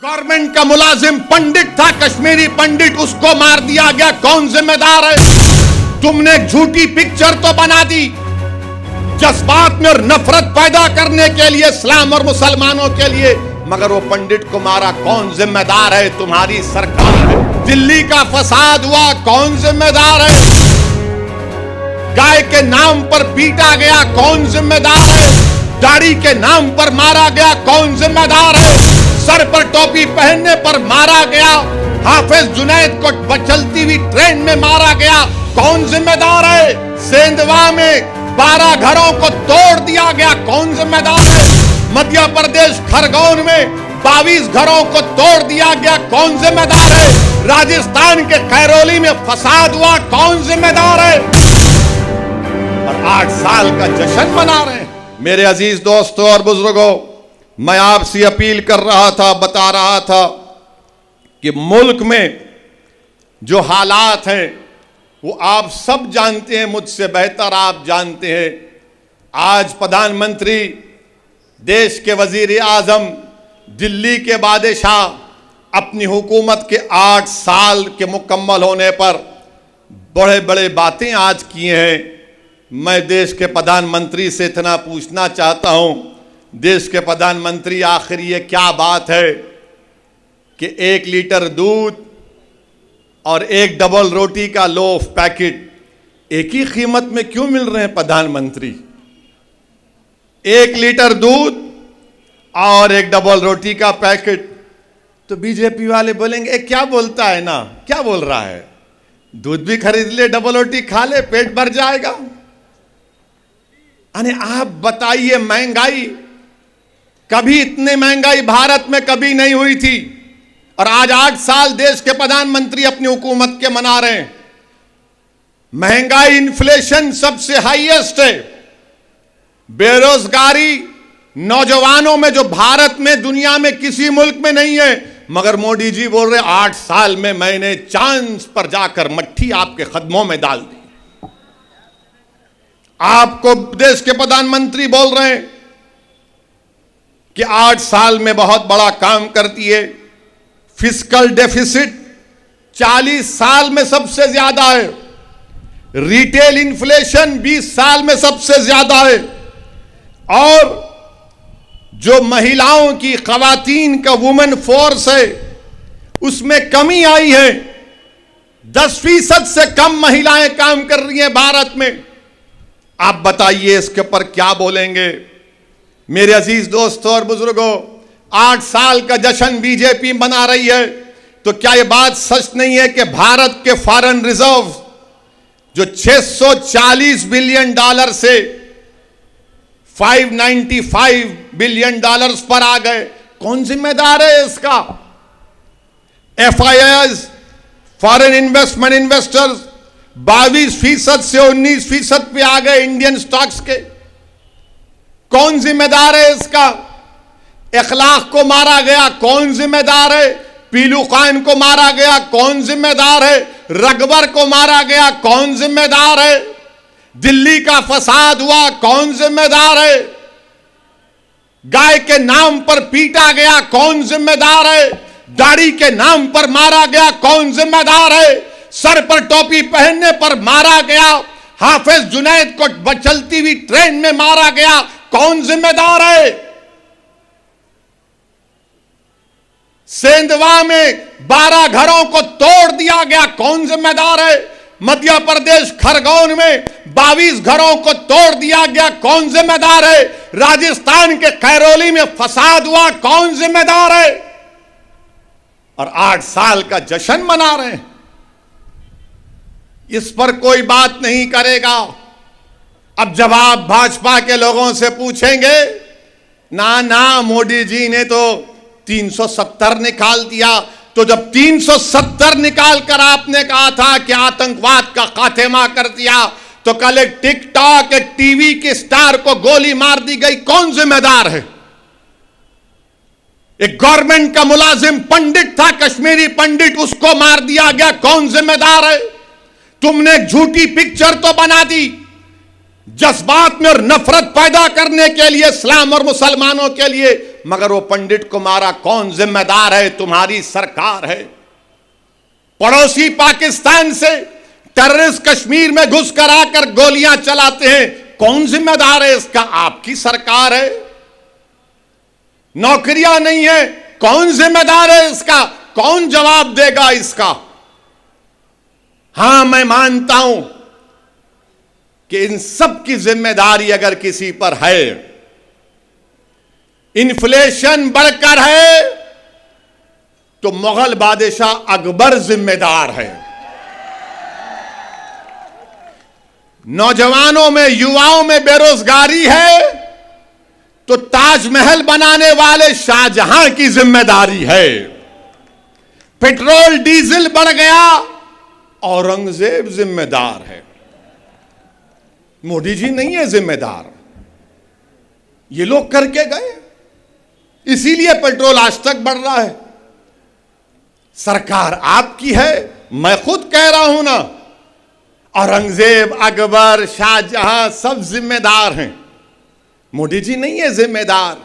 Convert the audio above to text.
Government का मुलाजिम पंडित था, कश्मीरी पंडित, उसको मार दिया गया। कौन जिम्मेदार है? तुमने एक झूठी पिक्चर तो बना दी जज्बात में और नफरत पैदा करने के लिए इस्लाम और मुसलमानों के लिए, मगर वो पंडित को मारा। कौन जिम्मेदार है? तुम्हारी सरकार है। दिल्ली का फसाद हुआ, कौन जिम्मेदार है? गाय के नाम पर पीटा गया, कौन जिम्मेदार है? दाढ़ी के नाम पर मारा गया, कौन जिम्मेदार है? सर पर टोपी पहनने पर मारा गया। हाफिज जुनैद को चलती हुई ट्रेन में मारा गया, कौन जिम्मेदार है? सेंधवा में 12 घरों को तोड़ दिया गया, कौन जिम्मेदार है? मध्य प्रदेश खरगोन में 22 घरों को तोड़ दिया गया, कौन जिम्मेदार है? राजस्थान के खैरोली में फसाद हुआ, कौन जिम्मेदार है? और 8 साल का जश्न मना रहे हैं। मेरे अजीज दोस्तों और बुजुर्गों, मैं आपसे अपील कर रहा था, बता रहा था कि मुल्क में जो हालात हैं वो आप सब जानते हैं, मुझसे बेहतर आप जानते हैं। आज प्रधानमंत्री, देश के वजीर आजम, दिल्ली के बादशाह अपनी हुकूमत के 8 साल के मुकम्मल होने पर बड़े बड़े बातें आज किए हैं। मैं देश के प्रधानमंत्री से इतना पूछना चाहता हूं, देश के प्रधानमंत्री, आखिर ये क्या बात है कि 1 लीटर दूध और 1 डबल रोटी का लोफ पैकेट एक ही कीमत में क्यों मिल रहे हैं? प्रधानमंत्री, 1 लीटर दूध और 1 डबल रोटी का पैकेट। तो बीजेपी वाले बोलेंगे क्या बोलता है ना, क्या बोल रहा है? दूध भी खरीद ले, डबल रोटी खा ले, पेट भर जाएगा। अरे आप बताइए, महंगाई, कभी इतनी महंगाई भारत में कभी नहीं हुई थी, और आज 8 साल देश के प्रधानमंत्री अपनी हुकूमत के मना रहे हैं। महंगाई, इन्फ्लेशन सबसे हाईएस्ट है। बेरोजगारी नौजवानों में जो भारत में, दुनिया में किसी मुल्क में नहीं है, मगर मोदी जी बोल रहे 8 साल में मैंने चांस पर जाकर मट्ठी आपके कदमों में डाल दी। आपको देश के प्रधानमंत्री बोल रहे हैं कि 8 साल में बहुत बड़ा काम करती है। फिस्कल डेफिसिट 40 साल में सबसे ज्यादा है। रिटेल इन्फ्लेशन 20 साल में सबसे ज्यादा है। और जो महिलाओं की, खवातीन का वुमेन फोर्स है, उसमें कमी आई है। 10% से कम महिलाएं काम कर रही हैं भारत में। आप बताइए इसके ऊपर क्या बोलेंगे? मेरे अजीज दोस्तों और बुजुर्गों, 8 साल का जश्न बीजेपी मना रही है, तो क्या यह बात सच नहीं है कि भारत के फॉरेन रिजर्व जो 640 बिलियन डॉलर से 595 बिलियन डॉलर्स पर आ गए? कौन जिम्मेदार है इसका? FIIs, फॉरेन इन्वेस्टमेंट इन्वेस्टर्स 22% से 19% पे आ गए इंडियन स्टॉक्स के। कौन जिम्मेदार है इसका? इखलाक को मारा गया, कौन जिम्मेदार है? पीलू खान को मारा गया, कौन जिम्मेदार है? रगबर को मारा गया, कौन जिम्मेदार है? दिल्ली का फसाद हुआ, कौन जिम्मेदार है? गाय के नाम पर पीटा गया, कौन जिम्मेदार है? दाढ़ी के नाम पर मारा गया, कौन जिम्मेदार है? सर पर टोपी पहनने पर मारा गया। हाफिज जुनैद को चलती हुई ट्रेन में मारा गया, कौन जिम्मेदार है? सेंधवा में 12 घरों को तोड़ दिया गया, कौन जिम्मेदार है? मध्य प्रदेश खरगोन में 22 घरों को तोड़ दिया गया, कौन जिम्मेदार है? राजस्थान के खैरोली में फसाद हुआ, कौन जिम्मेदार है? और 8 साल का जश्न मना रहे हैं। इस पर कोई बात नहीं करेगा। अब जब आप भाजपा के लोगों से पूछेंगे, ना ना, मोदी जी ने तो 370 निकाल दिया। तो जब 370 निकाल कर आपने कहा था कि आतंकवाद का खात्मा कर दिया, तो कल एक टिकटॉक, एक टीवी के स्टार को गोली मार दी गई, कौन जिम्मेदार है? एक गवर्नमेंट का मुलाजिम पंडित था, कश्मीरी पंडित, उसको मार दिया गया, कौन जिम्मेदार है? तुमने एक झूठी पिक्चर तो बना दी जज्बात में और नफरत पैदा करने के लिए, इस्लाम और मुसलमानों के लिए, मगर वो पंडित को मारा कौन जिम्मेदार है? तुम्हारी सरकार है। पड़ोसी पाकिस्तान से टेररिस्ट कश्मीर में घुस कर आकर गोलियां चलाते हैं, कौन जिम्मेदार है इसका? आपकी सरकार है। नौकरियां नहीं है, कौन जिम्मेदार है इसका? कौन जवाब देगा इसका? हां, मैं मानता हूं कि इन सब की जिम्मेदारी अगर किसी पर है, इन्फ्लेशन बढ़कर है, तो मुगल बादशाह अकबर जिम्मेदार है। नौजवानों में, युवाओं में बेरोजगारी है, तो ताजमहल बनाने वाले शाहजहां की जिम्मेदारी है। पेट्रोल डीजल बढ़ गया, औरंगजेब जिम्मेदार है। मोदी जी नहीं है जिम्मेदार, ये लोग करके गए, इसीलिए पेट्रोल आज तक बढ़ रहा है। सरकार आपकी है, मैं खुद कह रहा हूं ना, औरंगजेब, अकबर, शाहजहां सब जिम्मेदार हैं, मोदी जी नहीं है जिम्मेदार।